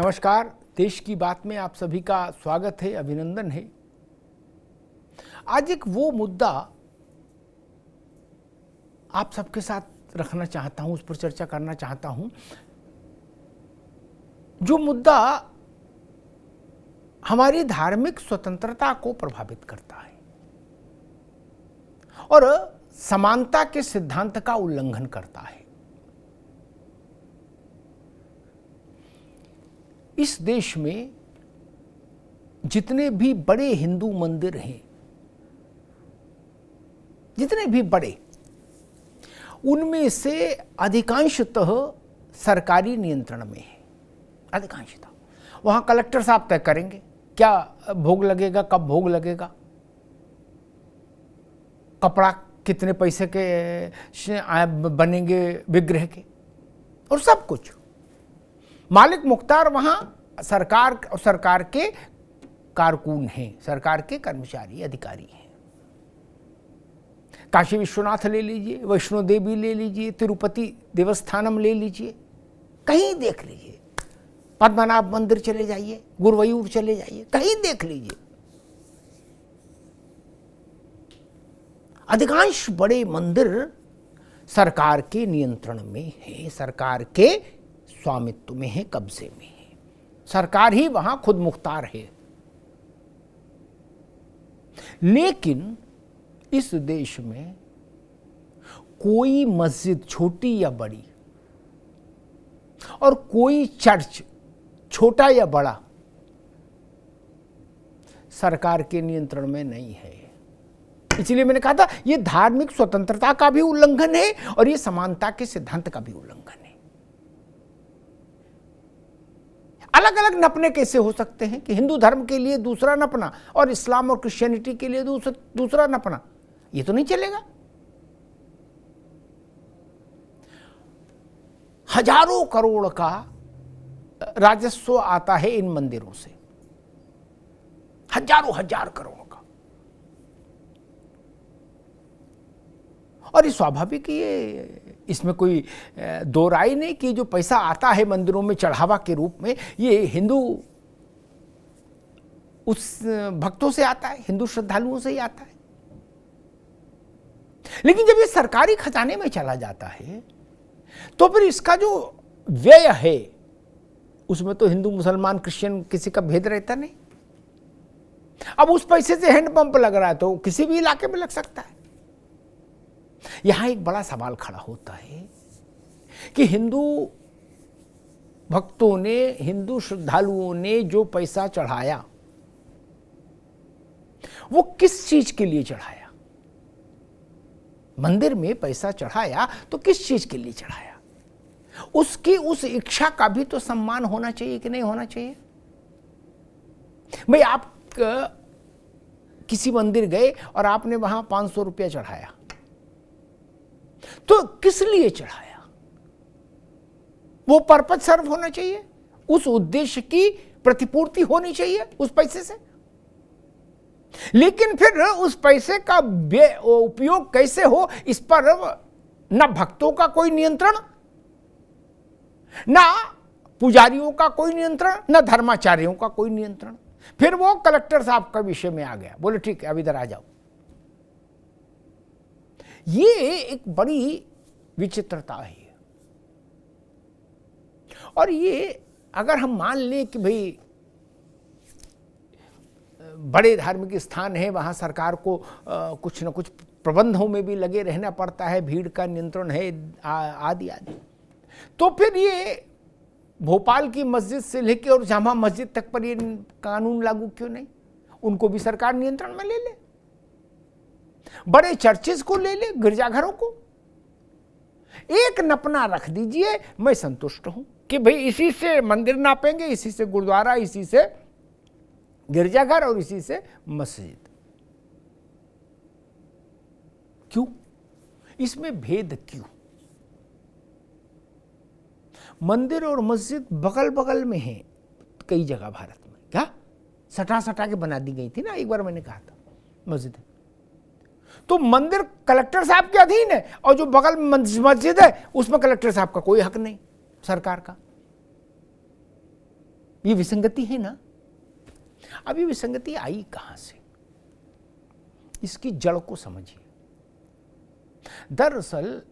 नमस्कार। देश की बात में आप सभी का स्वागत है, अभिनंदन है। आज एक वो मुद्दा आप सबके साथ रखना चाहता हूं, उस पर चर्चा करना चाहता हूं, जो मुद्दा हमारी धार्मिक स्वतंत्रता को प्रभावित करता है और समानता के सिद्धांत का उल्लंघन करता है। इस देश में जितने भी बड़े हिंदू मंदिर हैं, जितने भी बड़े, उनमें से अधिकांशतः सरकारी नियंत्रण में है। अधिकांशतः वहां कलेक्टर साहब तय करेंगे क्या भोग लगेगा, कब भोग लगेगा, कपड़ा कितने पैसे के बनेंगे विग्रह के, और सब कुछ। मालिक मुख्तार वहां सरकार और सरकार के कारकुन हैं, सरकार के कर्मचारी अधिकारी हैं। काशी विश्वनाथ ले लीजिए, वैष्णो देवी ले लीजिए, तिरुपति देवस्थानम ले लीजिए, कहीं देख लीजिए, पद्मनाभ मंदिर चले जाइए, गुरुवायूर चले जाइए, कहीं देख लीजिए। अधिकांश बड़े मंदिर सरकार के नियंत्रण में है, सरकार के स्वामित्व में है, कब्जे में है। सरकार ही वहां खुद मुख्तार है। लेकिन इस देश में कोई मस्जिद, छोटी या बड़ी, और कोई चर्च, छोटा या बड़ा, सरकार के नियंत्रण में नहीं है। इसलिए मैंने कहा था यह धार्मिक स्वतंत्रता का भी उल्लंघन है और यह समानता के सिद्धांत का भी उल्लंघन है। अलग अलग नपने कैसे हो सकते हैं कि हिंदू धर्म के लिए दूसरा नपना और इस्लाम और क्रिश्चियनिटी के लिए दूसरा नपना? ये तो नहीं चलेगा। हजारों करोड़ का राजस्व आता है इन मंदिरों से, हजार करोड़ का। और ये स्वाभाविक, ये इसमें कोई दो राय नहीं कि जो पैसा आता है मंदिरों में चढ़ावा के रूप में, ये हिंदू उस भक्तों से आता है, हिंदू श्रद्धालुओं से ही आता है। लेकिन जब ये सरकारी खजाने में चला जाता है तो फिर इसका जो व्यय है उसमें तो हिंदू मुसलमान क्रिश्चियन किसी का भेद रहता नहीं। अब उस पैसे से हैंडपंप लग रहा है तो किसी भी इलाके में लग सकता है। यहां एक बड़ा सवाल खड़ा होता है कि हिंदू भक्तों ने, हिंदू श्रद्धालुओं ने जो पैसा चढ़ाया वो किस चीज के लिए चढ़ाया? मंदिर में पैसा चढ़ाया तो किस चीज के लिए चढ़ाया? उसकी उस इच्छा का भी तो सम्मान होना चाहिए कि नहीं होना चाहिए? भाई, आप किसी मंदिर गए और आपने वहां 500 रुपया चढ़ाया, तो किस लिए चढ़ाया? वो पर्पज सर्व होना चाहिए, उस उद्देश्य की प्रतिपूर्ति होनी चाहिए उस पैसे से। लेकिन फिर उस पैसे का उपयोग कैसे हो, इस पर न भक्तों का कोई नियंत्रण, न पुजारियों का कोई नियंत्रण, न धर्माचार्यों का कोई नियंत्रण। फिर वो कलेक्टर साहब का विषय में आ गया, बोले ठीक है अब इधर आ जाओ। ये एक बड़ी विचित्रता है। और ये अगर हम मान लें कि भाई बड़े धार्मिक स्थान है, वहां सरकार को कुछ न कुछ प्रबंधों में भी लगे रहना पड़ता है, भीड़ का नियंत्रण है, आदि आदि, तो फिर ये भोपाल की मस्जिद से लेकर और जामा मस्जिद तक पर ये कानून लागू क्यों नहीं? उनको भी सरकार नियंत्रण में ले ले, बड़े चर्चेस को ले ले, गिरजाघरों को एक नपना रख दीजिए। मैं संतुष्ट हूं कि भाई इसी से मंदिर नापेंगे, इसी से गुरुद्वारा, इसी से गिरजाघर और इसी से मस्जिद। क्यों? इसमें भेद क्यों? मंदिर और मस्जिद बगल बगल में हैं कई जगह भारत में। क्या सटा सटा के बना दी गई थी ना, एक बार मैंने कहा था मस्जिद। तो मंदिर कलेक्टर साहब के अधीन है और जो बगल में मस्जिद है उसमें कलेक्टर साहब का कोई हक नहीं, सरकार का। ये विसंगति है ना। अब ये विसंगति आई कहां से, इसकी जड़ को समझिए। दरअसल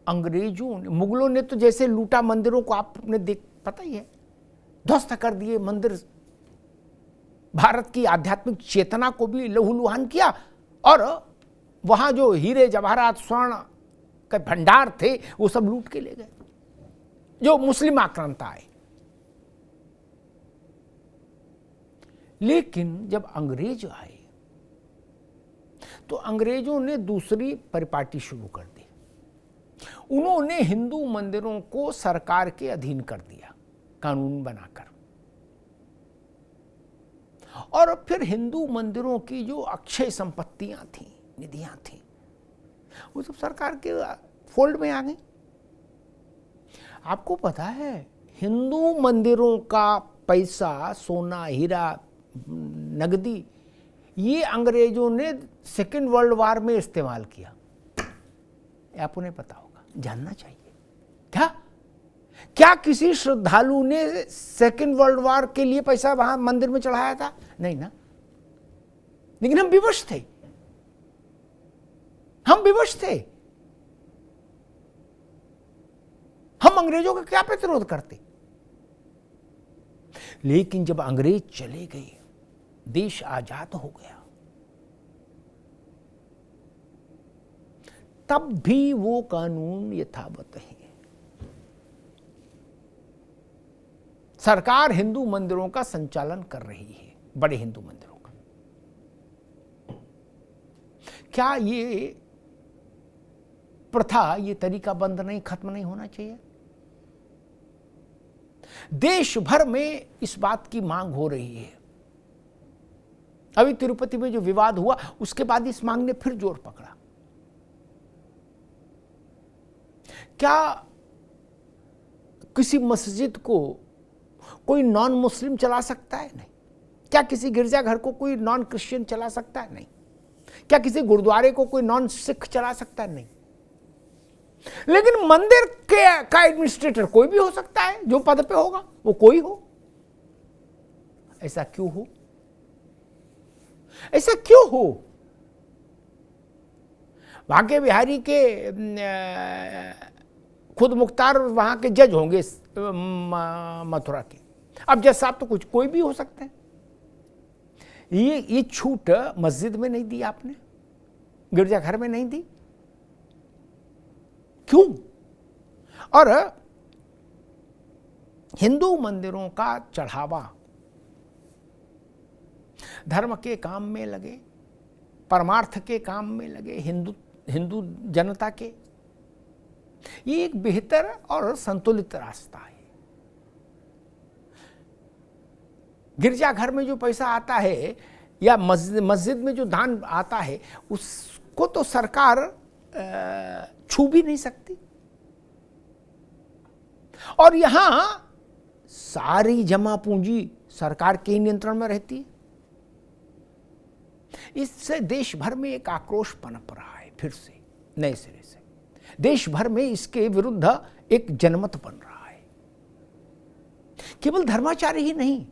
अंग्रेजों ने, मुगलों ने तो जैसे लूटा मंदिरों को, आपने देख पता ही है, ध्वस्त कर दिए मंदिर, भारत की आध्यात्मिक चेतना को भी लहूलुहान किया, और वहां जो हीरे जवाहरात स्वर्ण के भंडार थे वो सब लूट के ले गए, जो मुस्लिम आक्रांता आए। लेकिन जब अंग्रेज आए तो अंग्रेजों ने दूसरी परिपाटी शुरू कर दी। उन्होंने हिंदू मंदिरों को सरकार के अधीन कर दिया कानून बनाकर, और फिर हिंदू मंदिरों की जो अक्षय संपत्तियां थीं, निधियां थीं, वो सब सरकार के फोल्ड में आ गई। आपको पता है हिंदू मंदिरों का पैसा, सोना, हीरा, नगदी, ये अंग्रेजों ने सेकेंड वर्ल्ड वार में इस्तेमाल किया। आपको नहीं पता होगा, जानना चाहिए। क्या किसी श्रद्धालु ने सेकेंड वर्ल्ड वार के लिए पैसा वहां मंदिर में चढ़ाया था? नहीं ना। लेकिन हम विवश थे, हम विवश थे। हम अंग्रेजों का क्या प्रतिरोध करते? लेकिन जब अंग्रेज चले गए, देश आजाद हो गया, तब भी वो कानून यथावत है। सरकार हिंदू मंदिरों का संचालन कर रही है, बड़े हिंदू मंदिरों का। क्या ये प्रथा, ये तरीका बंद नहीं, खत्म नहीं होना चाहिए? देश भर में इस बात की मांग हो रही है। अभी तिरुपति में जो विवाद हुआ, उसके बाद इस मांग ने फिर जोर पकड़ा। क्या किसी मस्जिद को कोई नॉन मुस्लिम चला सकता है? नहीं। क्या किसी गिरजाघर को कोई नॉन क्रिश्चियन चला सकता है? नहीं। क्या किसी गुरुद्वारे को कोई नॉन सिख चला सकता है? नहीं। लेकिन मंदिर का एडमिनिस्ट्रेटर कोई भी हो सकता है, जो पद पे होगा वो कोई हो। ऐसा क्यों हो? ऐसा क्यों हो? बांके बिहारी के खुद मुख्तार वहां के जज होंगे मथुरा के। अब जज साहब तो कुछ कोई भी हो सकते हैं। ये छूट मस्जिद में नहीं दी आपने, गिरजाघर में नहीं दी, क्यों? और हिंदू मंदिरों का चढ़ावा धर्म के काम में लगे, परमार्थ के काम में लगे, हिंदू जनता के, ये एक बेहतर और संतुलित रास्ता है। गिरजाघर में जो पैसा आता है या मस्जिद में जो दान आता है, उसको तो सरकार छू भी नहीं सकती। और यहां सारी जमा पूंजी सरकार के ही नियंत्रण में रहती है। इससे देश भर में एक आक्रोश पनप रहा है, फिर से नए सिरे से देश भर में इसके विरुद्ध एक जनमत बन रहा है। केवल धर्माचार्य ही नहीं,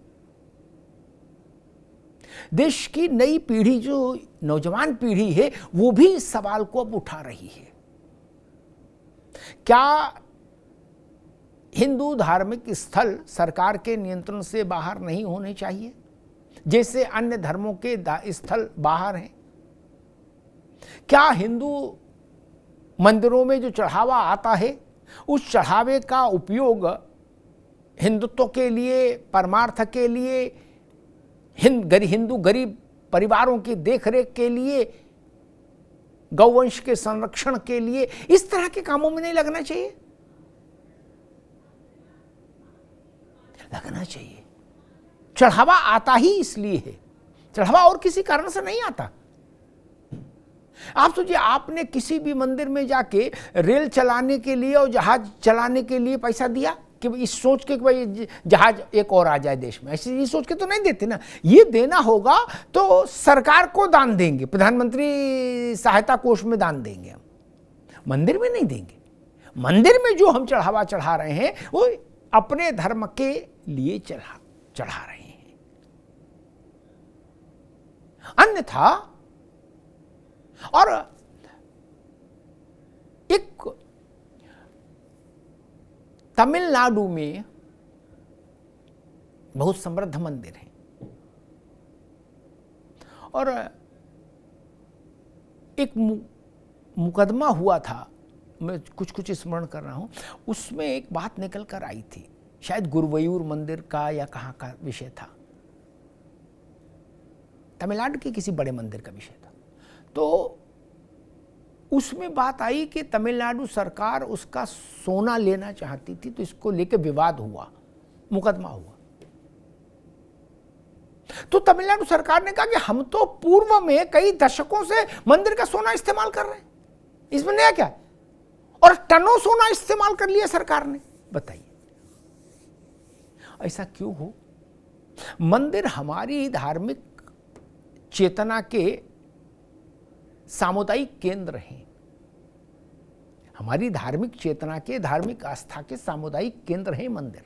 देश की नई पीढ़ी, जो नौजवान पीढ़ी है, वो भी इस सवाल को अब उठा रही है। क्या हिंदू धार्मिक स्थल सरकार के नियंत्रण से बाहर नहीं होने चाहिए, जैसे अन्य धर्मों के स्थल बाहर हैं? क्या हिंदू मंदिरों में जो चढ़ावा आता है, उस चढ़ावे का उपयोग हिंदुत्व के लिए, परमार्थ के लिए, हिंदू गरीब परिवारों की देखरेख के लिए, गौवंश के संरक्षण के लिए, इस तरह के कामों में नहीं लगना चाहिए? लगना चाहिए। चढ़ावा आता ही इसलिए है, चढ़ावा और किसी कारण से नहीं आता। आप सोचिए, आपने किसी भी मंदिर में जाके रेल चलाने के लिए और जहाज चलाने के लिए पैसा दिया कि इस सोच के कि भाई जहाज एक और आ जाए देश में, ऐसे ये सोच के तो नहीं देते ना। ये देना होगा तो सरकार को दान देंगे, प्रधानमंत्री सहायता कोष में दान देंगे, हम मंदिर में नहीं देंगे। मंदिर में जो हम चढ़ावा चढ़ा रहे हैं वो अपने धर्म के लिए चढ़ा रहे हैं। अन्यथा और एक तमिलनाडु में बहुत समृद्ध मंदिर है और एक मुकदमा हुआ था, मैं कुछ स्मरण कर रहा हूं, उसमें एक बात निकल कर आई थी, शायद गुरुवायूर मंदिर का या कहां का विषय था, तमिलनाडु के किसी बड़े मंदिर का विषय था। तो उसमें बात आई कि तमिलनाडु सरकार उसका सोना लेना चाहती थी, तो इसको लेकर विवाद हुआ, मुकदमा हुआ। तो तमिलनाडु सरकार ने कहा कि हम तो पूर्व में कई दशकों से मंदिर का सोना इस्तेमाल कर रहे हैं, इसमें नया क्या है? और टनों सोना इस्तेमाल कर लिया सरकार ने। बताइए ऐसा क्यों हो? मंदिर हमारी धार्मिक चेतना के सामुदायिक केंद्र हैं, हमारी धार्मिक चेतना के, धार्मिक आस्था के सामुदायिक केंद्र हैं मंदिर।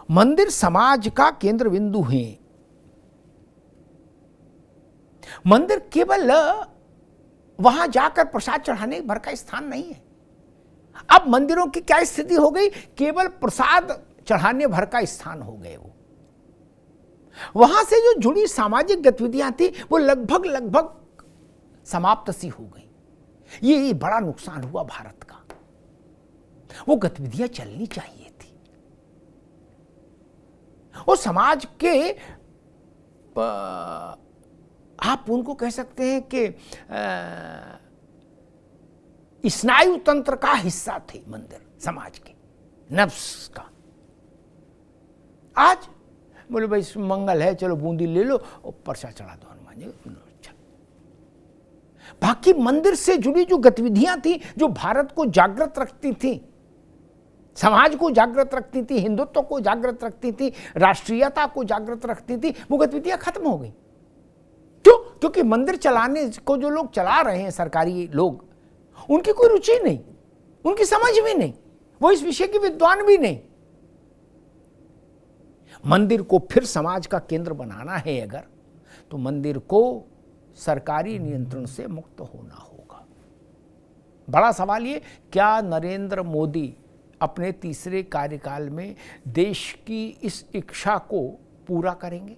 मंदिर समाज का केंद्र बिंदु है। मंदिर केवल वहां जाकर प्रसाद चढ़ाने भर का स्थान नहीं है। अब मंदिरों की क्या स्थिति हो गई? केवल प्रसाद चढ़ाने भर का स्थान हो गए वो। वहां से जो जुड़ी सामाजिक गतिविधियां थी वो लगभग समाप्त सी हो गई। ये बड़ा नुकसान हुआ भारत का। वो गतिविधियां चलनी चाहिए थी। और समाज के आप उनको कह सकते हैं कि स्नायु तंत्र का हिस्सा थे मंदिर, समाज के नफ्स का। आज बोले भाई मंगल है, चलो बूंदी ले लो और प्रसाद चढ़ा दो हनुमान जी। बाकी मंदिर से जुड़ी जो गतिविधियां थी, जो भारत को जागृत रखती थी, समाज को जागृत रखती थी, हिंदुत्व को जागृत रखती थी, राष्ट्रीयता को जागृत रखती थी, वो गतिविधियां खत्म हो गई। क्यों? क्योंकि मंदिर चलाने को जो लोग चला रहे हैं, सरकारी लोग, उनकी कोई रुचि नहीं, उनकी समझ भी नहीं, वो इस विषय के विद्वान भी नहीं। मंदिर को फिर समाज का केंद्र बनाना है अगर, तो मंदिर को सरकारी नियंत्रण से मुक्त होना होगा। बड़ा सवाल ये, क्या नरेंद्र मोदी अपने तीसरे कार्यकाल में देश की इस इच्छा को पूरा करेंगे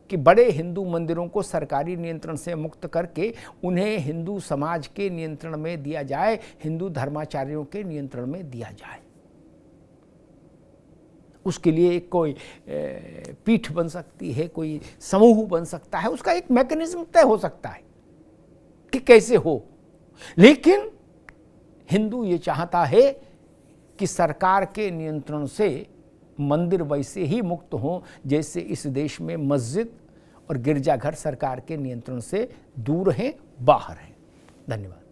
कि बड़े हिंदू मंदिरों को सरकारी नियंत्रण से मुक्त करके उन्हें हिंदू समाज के नियंत्रण में दिया जाए, हिंदू धर्माचार्यों के नियंत्रण में दिया जाए? उसके लिए कोई पीठ बन सकती है, कोई समूह बन सकता है, उसका एक मैकेनिज्म तय हो सकता है कि कैसे हो। लेकिन हिंदू ये चाहता है कि सरकार के नियंत्रण से मंदिर वैसे ही मुक्त हों जैसे इस देश में मस्जिद और गिरजाघर सरकार के नियंत्रण से दूर हैं, बाहर हैं। धन्यवाद।